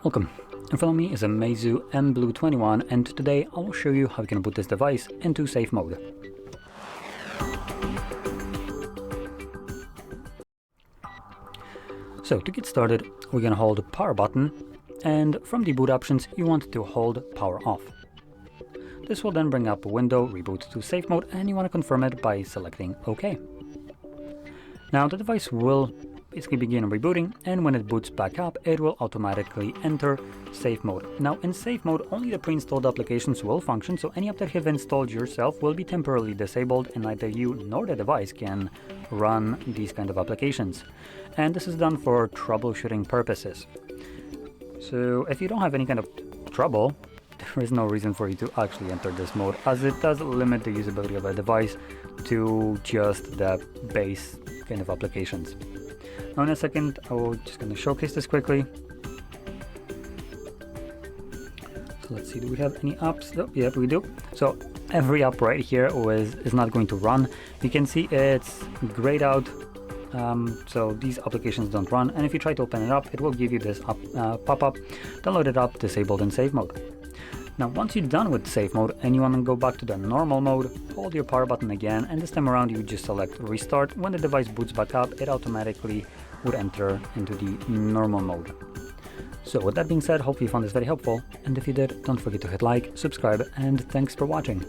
Welcome. In front of me is a MEIZU mBlu 21, and today I will show you how you can put this device into safe mode. So to get started, we're going to hold the power button, and from the boot options you want to hold power off. This will then bring up a window, reboot to safe mode, and you want to confirm it by selecting OK. Now the device will basically begin rebooting, and when it boots back up it will automatically enter safe mode. Now in safe mode only the pre-installed applications will function, so any app that you've installed yourself will be temporarily disabled and neither you nor the device can run these kind of applications. And this is done for troubleshooting purposes. So if you don't have any kind of trouble, there is no reason for you to actually enter this mode, as it does limit the usability of a device to just the base kind of applications. Now in a second I will just going to showcase this quickly. So let's see, do we have any apps? Oh, yep, we do. So every app right here is not going to run. You can see it's grayed out, so these applications don't run, and if you try to open it up it will give you this pop-up, download it up, disabled in safe mode. Now once you're done with safe mode and you want to go back to the normal mode, hold your power button again, and this time around you just select restart. When the device boots back up it automatically would enter into the normal mode. So with that being said, hope you found this very helpful, and if you did, don't forget to hit like, subscribe, and thanks for watching.